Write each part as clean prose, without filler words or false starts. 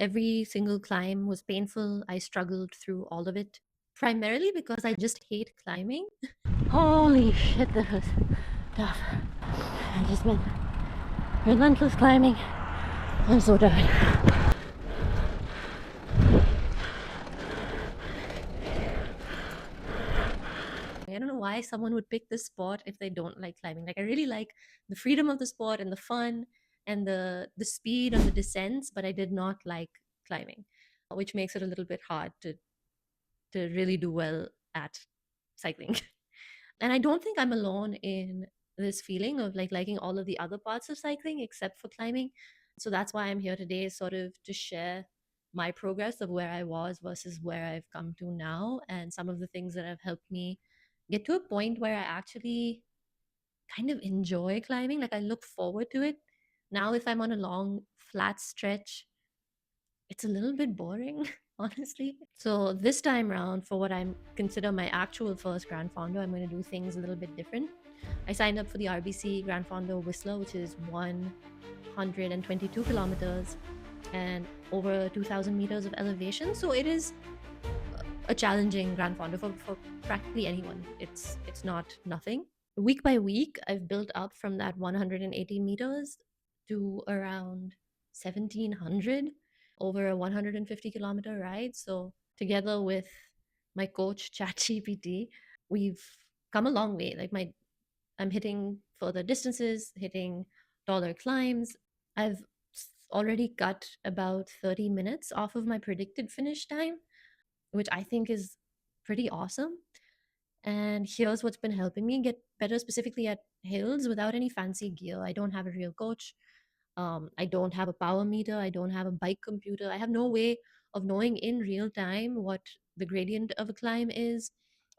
Every single climb was painful. I struggled through all of it, primarily because I just hate climbing. Holy shit, this was tough. I've just been relentless climbing. I'm so tired. I don't know why someone would pick this sport if they don't like climbing. Like, I really like the freedom of the sport and the fun and the speed on the descents, but I did not like climbing, which makes it a little bit hard to really do well at cycling. And I don't think I'm alone in this feeling of like liking all of the other parts of cycling except for climbing. So that's why I'm here today, sort of to share my progress of where I was versus where I've come to now, and some of the things that have helped me get to a point where I actually kind of enjoy climbing. Like, I look forward to it. Now, if I'm on a long, flat stretch, it's a little bit boring, honestly. So this time around, for what I consider my actual first Gran Fondo, I'm going to do things a little bit different. I signed up for the RBC Gran Fondo Whistler, which is 122 kilometers and over 2,000 meters of elevation. So it is a challenging Gran Fondo for practically anyone. It's not nothing. Week by week, I've built up from that 180 meters to around 1,700 over a 150-kilometer ride. So together with my coach ChatGPT, we've come a long way. I'm hitting further distances, hitting taller climbs. I've already cut about 30 minutes off of my predicted finish time, which I think is pretty awesome. And here's what's been helping me get better, specifically at hills, without any fancy gear. I don't have a real coach. I don't have a power meter. I don't have a bike computer. I have no way of knowing in real time what the gradient of a climb is,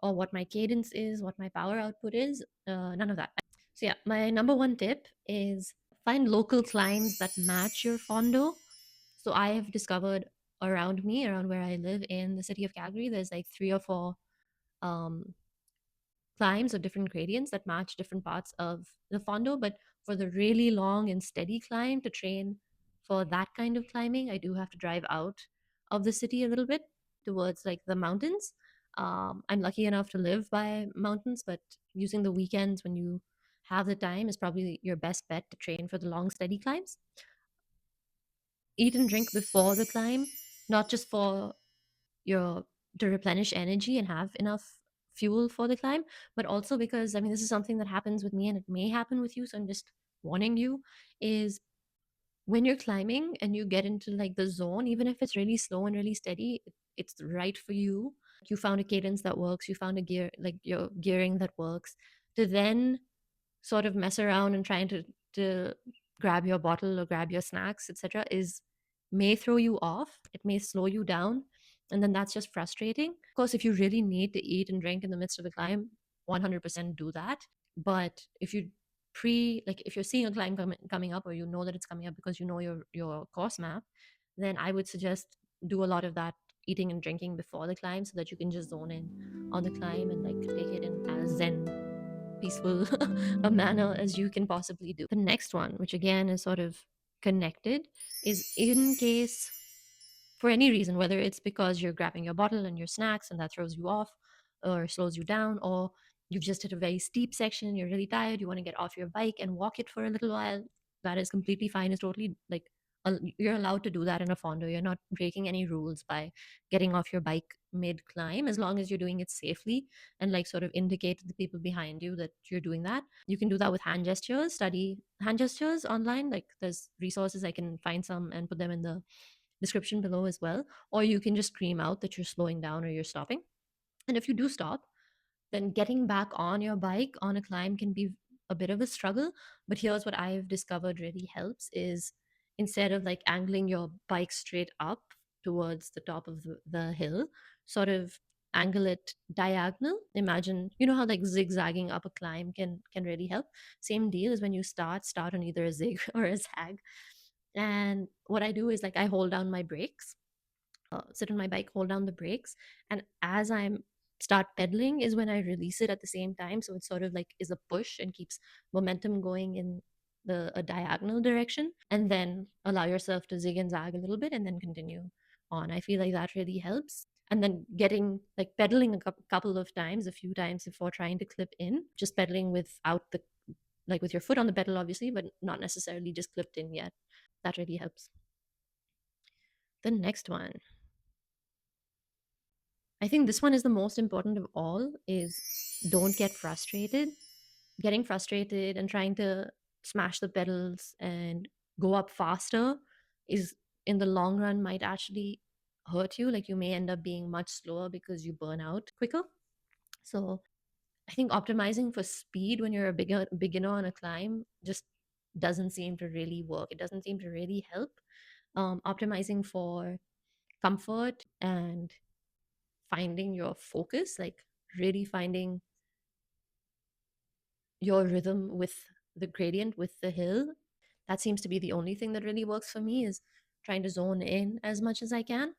or what my cadence is, what my power output is. None of that. So, yeah, my number one tip is find local climbs that match your fondo. So, I have discovered around me, around where I live in the city of Calgary, there's like three or four um, climbs of different gradients that match different parts of the fondo. But for the really long and steady climb, to train for that kind of climbing, I do have to drive out of the city a little bit towards like the mountains. I'm lucky enough to live by mountains, but using the weekends when you have the time is probably your best bet to train for the long, steady climbs. Eat and drink before the climb, not just for your to replenish energy and have enough fuel for the climb, but also because, I mean, this is something that happens with me and it may happen with you, so I'm just warning you, is when you're climbing and you get into like the zone, even if it's really slow and really steady, it's right for you. You found a cadence that works, you found a gear, like your gearing that works, to then sort of mess around and trying to grab your bottle or grab your snacks, etc., is may throw you off. It may slow you down, and then that's just frustrating. Of course, if you really need to eat and drink in the midst of the climb, 100% do that. But if you like if you're seeing a climb coming up, or you know that it's coming up because you know your course map, then I would suggest do a lot of that eating and drinking before the climb, so that you can just zone in on the climb and like take it in as zen, peaceful a manner as you can possibly do. The next one, which again is sort of connected, is in case for any reason, whether it's because you're grabbing your bottle and your snacks and that throws you off or slows you down, or you've just hit a very steep section, you're really tired, you want to get off your bike and walk it for a little while, that is completely fine. It's totally like you're allowed to do that in a fondo. You're not breaking any rules by getting off your bike mid climb, as long as you're doing it safely and like sort of indicate to the people behind you that you're doing that. You can do that with hand gestures. Study hand gestures online. Like, there's resources, I can find some and put them in the description below as well. Or you can just scream out that you're slowing down or you're stopping. And if you do stop, then getting back on your bike on a climb can be a bit of a struggle. But here's what I've discovered really helps is, instead of like angling your bike straight up towards the top of the hill, sort of angle it diagonal. Imagine, you know how like zigzagging up a climb can really help. Same deal as when you start on either a zig or a zag. And what I do is like I hold down my brakes, sit on my bike, hold down the brakes, and as I'm start pedaling is when I release it at the same time. So it sort of like is a push and keeps momentum going in a diagonal direction, and then allow yourself to zig and zag a little bit and then continue on. I feel like that really helps. And then getting like pedaling a couple of times, a few times before trying to clip in, just pedaling without the like with your foot on the pedal, obviously, but not necessarily just clipped in yet. That really helps. The next one, I think this one is the most important of all, is don't get frustrated. Getting frustrated and trying to smash the pedals and go up faster is, in the long run, might actually hurt you. Like, you may end up being much slower because you burn out quicker. So I think optimizing for speed when you're a beginner on a climb just doesn't seem to really work. It doesn't seem to really help. Optimizing for comfort and finding your focus, like really finding your rhythm with the gradient, with the hill, that seems to be the only thing that really works for me, is trying to zone in as much as I can.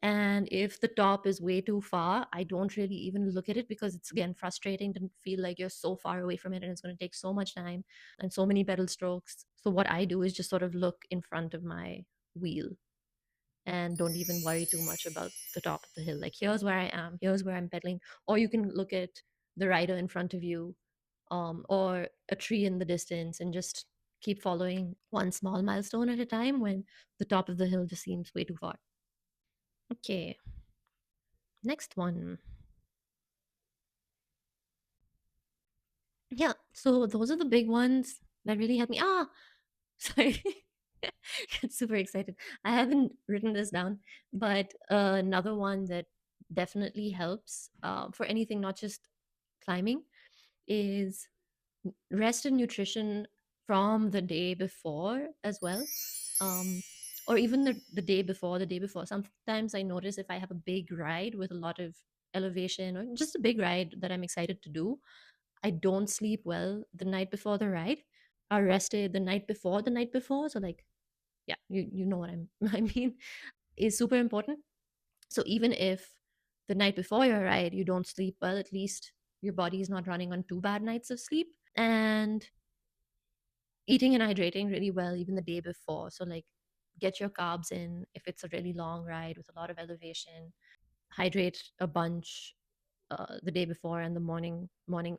And if the top is way too far, I don't really even look at it, because it's, again, frustrating to feel like you're so far away from it and it's going to take so much time and so many pedal strokes. So what I do is just sort of look in front of my wheel and don't even worry too much about the top of the hill. Like, here's where I am, here's where I'm pedaling. Or you can look at the rider in front of you, or a tree in the distance, and just keep following one small milestone at a time when the top of the hill just seems way too far. Okay, next one. Yeah, so those are the big ones that really helped me. Ah, sorry. Get super excited. I haven't written this down, but another one that definitely helps for anything, not just climbing, is rest and nutrition from the day before as well. Um, or even the day before, the day before. Sometimes I notice if I have a big ride with a lot of elevation, or just a big ride that I'm excited to do, I don't sleep well the night before the ride. I rested the night before the night before. So, like, yeah, you know what I mean, is super important. So even if the night before your ride you don't sleep well, at least your body is not running on 2 bad nights of sleep. And eating and hydrating really well even the day before. So, like, get your carbs in if it's a really long ride with a lot of elevation. Hydrate a bunch the day before, and the morning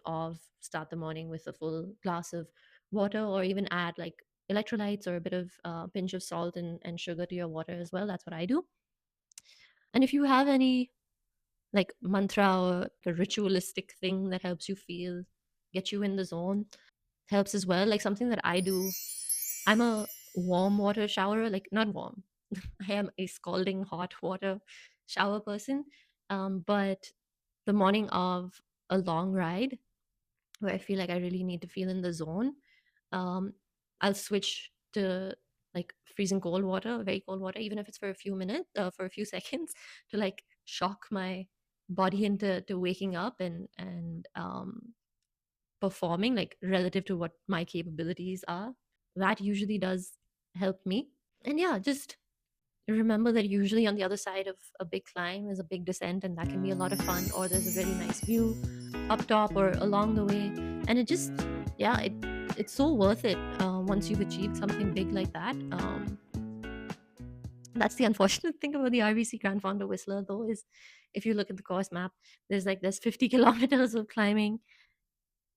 of, start the morning with a full glass of water, or even add like electrolytes or a bit of pinch of salt and sugar to your water as well. That's what I do. And if you have any like mantra or a ritualistic thing that helps you feel, get you in the zone, helps as well. Like, something that I do, I'm a warm water shower, like, not warm. I am a scalding hot water shower person. But the morning of a long ride where I feel like I really need to feel in the zone, um, I'll switch to like freezing cold water, very cold water, even if it's for a few minutes, for a few seconds, to like shock my body into waking up and performing like relative to what my capabilities are. That usually does help me. And yeah, just remember that usually on the other side of a big climb is a big descent, and that can be a lot of fun, or there's a really nice view up top or along the way. And it just, yeah, it's so worth it once you've achieved something big like that. That's the unfortunate thing about the RBC Gran Fondo Whistler, though, is if you look at the course map, there's 50 kilometers of climbing,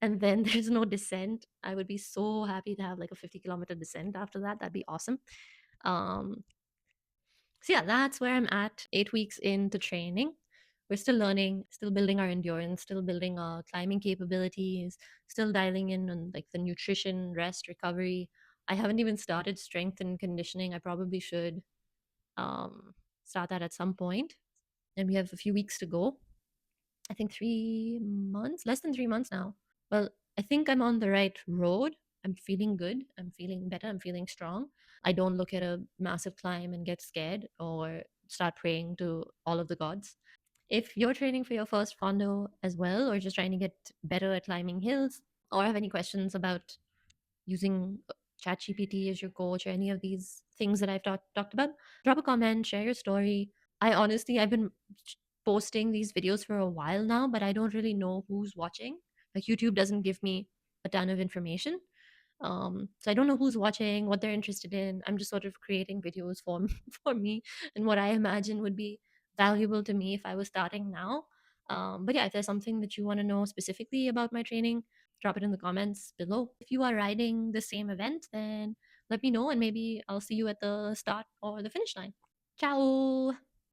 and then there's no descent. I would be so happy to have like a 50-kilometer descent after that. That'd be awesome. um so yeah, that's where I'm at 8 weeks into training. We're still learning, still building our endurance, still building our climbing capabilities, still dialing in on like the nutrition, rest, recovery. I haven't even started strength and conditioning. I probably should start that at some point. And we have a few weeks to go. I think 3 months, less than 3 months now. Well, I think I'm on the right road. I'm feeling good. I'm feeling better. I'm feeling strong. I don't look at a massive climb and get scared or start praying to all of the gods. If you're training for your first fondo as well, or just trying to get better at climbing hills, or have any questions about using ChatGPT as your coach, or any of these things that I've talked about, drop a comment, share your story. I've been posting these videos for a while now, but I don't really know who's watching. Like, YouTube doesn't give me a ton of information. So I don't know who's watching, what they're interested in. I'm just sort of creating videos for for me and what I imagine would be valuable to me if I was starting now. But yeah, if there's something that you want to know specifically about my training, drop it in the comments below. If you are riding the same event, then let me know and maybe I'll see you at the start or the finish line. Ciao!